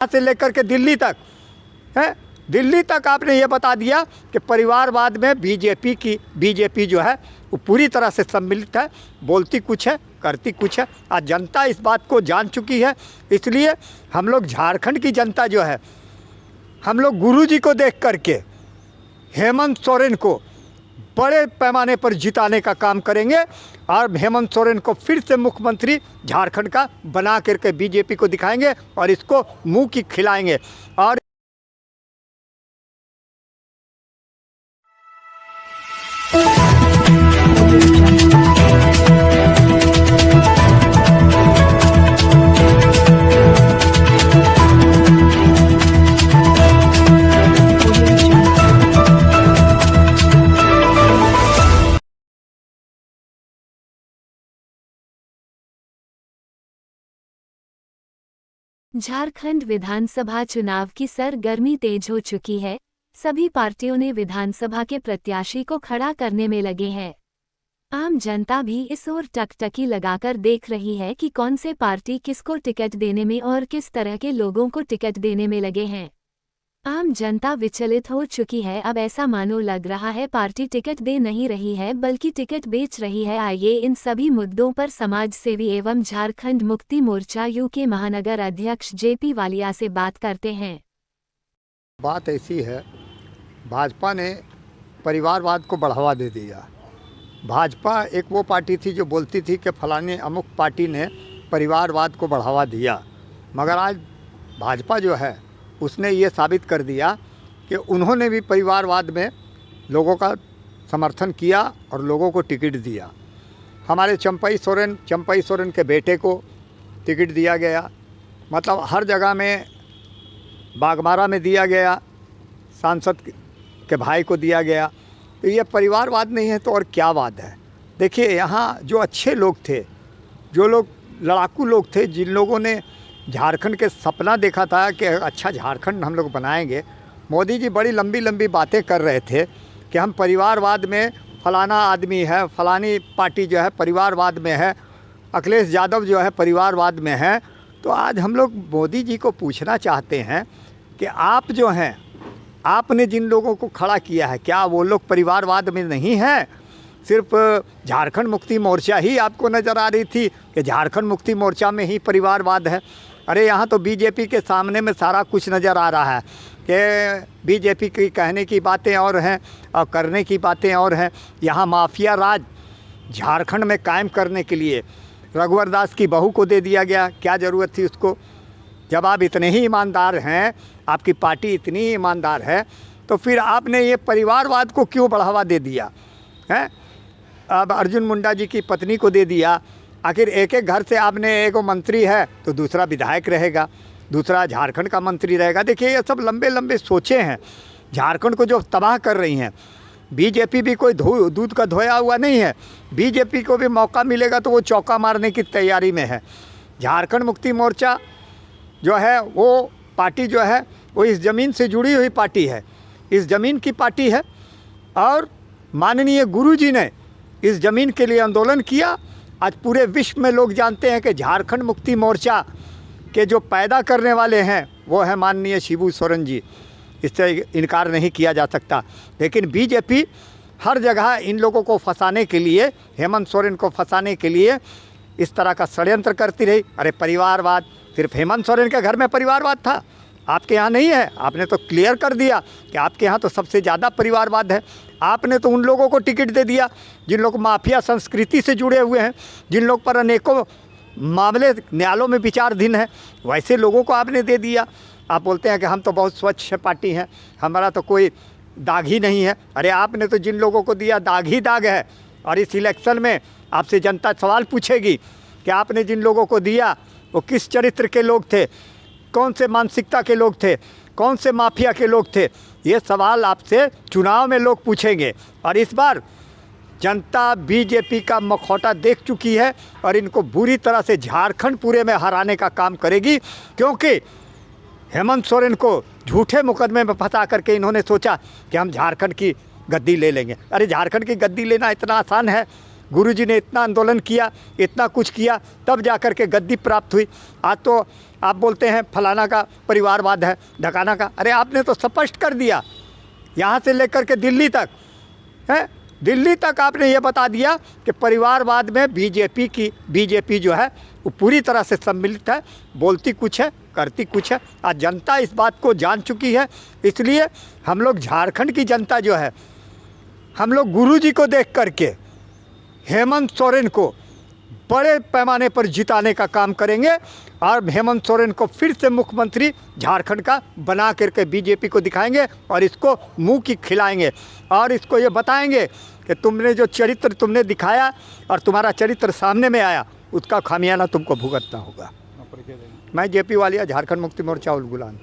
से लेकर के दिल्ली तक है, दिल्ली तक आपने ये बता दिया कि परिवारवाद में बीजेपी जो है वो पूरी तरह से सम्मिलित है, बोलती कुछ है करती कुछ है। आज जनता इस बात को जान चुकी है, इसलिए हम लोग झारखंड की जनता जो है, हम लोग गुरुजी को देख करके हेमंत सोरेन को बड़े पैमाने पर जिताने का काम करेंगे और हेमंत सोरेन को फिर से मुख्यमंत्री झारखंड का बना करके बीजेपी को दिखाएंगे और इसको मुंह की खिलाएंगे। और झारखंड विधानसभा चुनाव की सरगर्मी तेज हो चुकी है। सभी पार्टियों ने विधानसभा के प्रत्याशी को खड़ा करने में लगे हैं। आम जनता भी इस ओर टकटकी लगाकर देख रही है कि कौन से पार्टी किसको टिकट देने में और किस तरह के लोगों को टिकट देने में लगे हैं। आम जनता विचलित हो चुकी है। अब ऐसा मानो लग रहा है पार्टी टिकट दे नहीं रही है बल्कि टिकट बेच रही है। आइए इन सभी मुद्दों पर समाज सेवी एवं झारखंड मुक्ति मोर्चा यू के महानगर अध्यक्ष जेपी वालिया से बात करते हैं। बात ऐसी है, भाजपा ने परिवारवाद को बढ़ावा दे दिया। भाजपा एक वो पार्टी थी जो बोलती थी कि फलाने अमुक पार्टी ने परिवारवाद को बढ़ावा दिया, मगर आज भाजपा जो है उसने ये साबित कर दिया कि उन्होंने भी परिवारवाद में लोगों का समर्थन किया और लोगों को टिकट दिया। हमारे चंपई सोरेन के बेटे को टिकट दिया गया, मतलब हर जगह में, बागमारा में दिया गया, सांसद के भाई को दिया गया। तो ये परिवारवाद नहीं है तो और क्या वाद है। देखिए, यहाँ जो अच्छे लोग थे, जो लोग लड़ाकू लोग थे, जिन लोगों ने झारखंड के सपना देखा था कि अच्छा झारखंड हम लोग बनाएंगे, मोदी जी बड़ी लंबी लंबी बातें कर रहे थे कि हम परिवारवाद में फलाना आदमी है, फलानी पार्टी जो है परिवारवाद में है, अखिलेश यादव जो है परिवारवाद में है। तो आज हम लोग मोदी जी को पूछना चाहते हैं कि आप जो हैं, आपने जिन लोगों को खड़ा किया है, क्या वो लोग परिवारवाद में नहीं हैं? सिर्फ झारखंड मुक्ति मोर्चा ही आपको नज़र आ रही थी कि झारखंड मुक्ति मोर्चा में ही परिवारवाद है। अरे यहाँ तो बीजेपी के सामने में सारा कुछ नज़र आ रहा है कि बीजेपी की कहने की बातें और हैं और करने की बातें और हैं। यहाँ माफिया राज झारखंड में कायम करने के लिए रघुवर दास की बहू को दे दिया गया। क्या ज़रूरत थी उसको? जब आप इतने ही ईमानदार हैं, आपकी पार्टी इतनी ही ईमानदार है, तो फिर आपने ये परिवारवाद को क्यों बढ़ावा दे दिया है? अब अर्जुन मुंडा जी की पत्नी को दे दिया। आखिर एक एक घर से आपने, एक मंत्री है तो दूसरा विधायक रहेगा, दूसरा झारखंड का मंत्री रहेगा। देखिए, ये सब लंबे लंबे सोचे हैं झारखंड को जो तबाह कर रही हैं। बीजेपी भी कोई दूध का धोया हुआ नहीं है। बीजेपी को भी मौका मिलेगा तो वो चौका मारने की तैयारी में है। झारखंड मुक्ति मोर्चा जो है वो पार्टी जो है वो इस ज़मीन से जुड़ी हुई पार्टी है, इस ज़मीन की पार्टी है। और माननीय गुरुजी ने इस ज़मीन के लिए आंदोलन किया। आज पूरे विश्व में लोग जानते हैं कि झारखंड मुक्ति मोर्चा के जो पैदा करने वाले हैं वो है माननीय शिबू सोरेन जी, इससे इनकार नहीं किया जा सकता। लेकिन बीजेपी हर जगह इन लोगों को फंसाने के लिए, हेमंत सोरेन को फंसाने के लिए इस तरह का षड्यंत्र करती रही। अरे परिवारवाद, सिर्फ हेमंत सोरेन के घर में परिवारवाद था, आपके यहाँ नहीं है। आपने तो क्लियर कर दिया कि आपके यहाँ तो सबसे ज़्यादा परिवारवाद है। आपने तो उन लोगों को टिकट दे दिया जिन लोग माफिया संस्कृति से जुड़े हुए हैं, जिन लोग पर अनेकों मामले न्यायालयों में विचाराधीन हैं, वैसे लोगों को आपने दे दिया। आप बोलते हैं कि हम तो बहुत स्वच्छ पार्टी हैं, हमारा तो कोई दाग ही नहीं है। अरे आपने तो जिन लोगों को दिया दाग ही दाग है। और इस इलेक्शन में आपसे जनता सवाल पूछेगी कि आपने जिन लोगों को दिया वो किस चरित्र के लोग थे, कौन से मानसिकता के लोग थे, कौन से माफिया के लोग थे। ये सवाल आपसे चुनाव में लोग पूछेंगे। और इस बार जनता बीजेपी का मखौटा देख चुकी है और इनको बुरी तरह से झारखंड पूरे में हराने का काम करेगी, क्योंकि हेमंत सोरेन को झूठे मुकदमे में फंसा करके इन्होंने सोचा कि हम झारखंड की गद्दी ले लेंगे। अरे झारखंड की गद्दी लेना इतना आसान है? गुरुजी ने इतना आंदोलन किया, इतना कुछ किया, तब जा कर के गद्दी प्राप्त हुई। आज तो आप बोलते हैं फलाना का परिवारवाद है, ढकाना का। अरे आपने तो स्पष्ट कर दिया, यहाँ से लेकर के दिल्ली तक है, दिल्ली तक आपने ये बता दिया कि परिवारवाद में बीजेपी जो है वो पूरी तरह से सम्मिलित है, बोलती कुछ है करती कुछ है। आज जनता इस बात को जान चुकी है, इसलिए हम लोग झारखंड की जनता जो है, हम लोग गुरुजी को देख करके हेमंत सोरेन को बड़े पैमाने पर जिताने का काम करेंगे और हेमंत सोरेन को फिर से मुख्यमंत्री झारखंड का बना करके बीजेपी को दिखाएंगे और इसको मुंह की खिलाएंगे और इसको ये बताएंगे कि तुमने जो चरित्र तुमने दिखाया और तुम्हारा चरित्र सामने में आया, उसका खामियाना तुमको भुगतना होगा। मैं जेपी वालिया, झारखंड मुक्ति मोर्चा उलगुलान।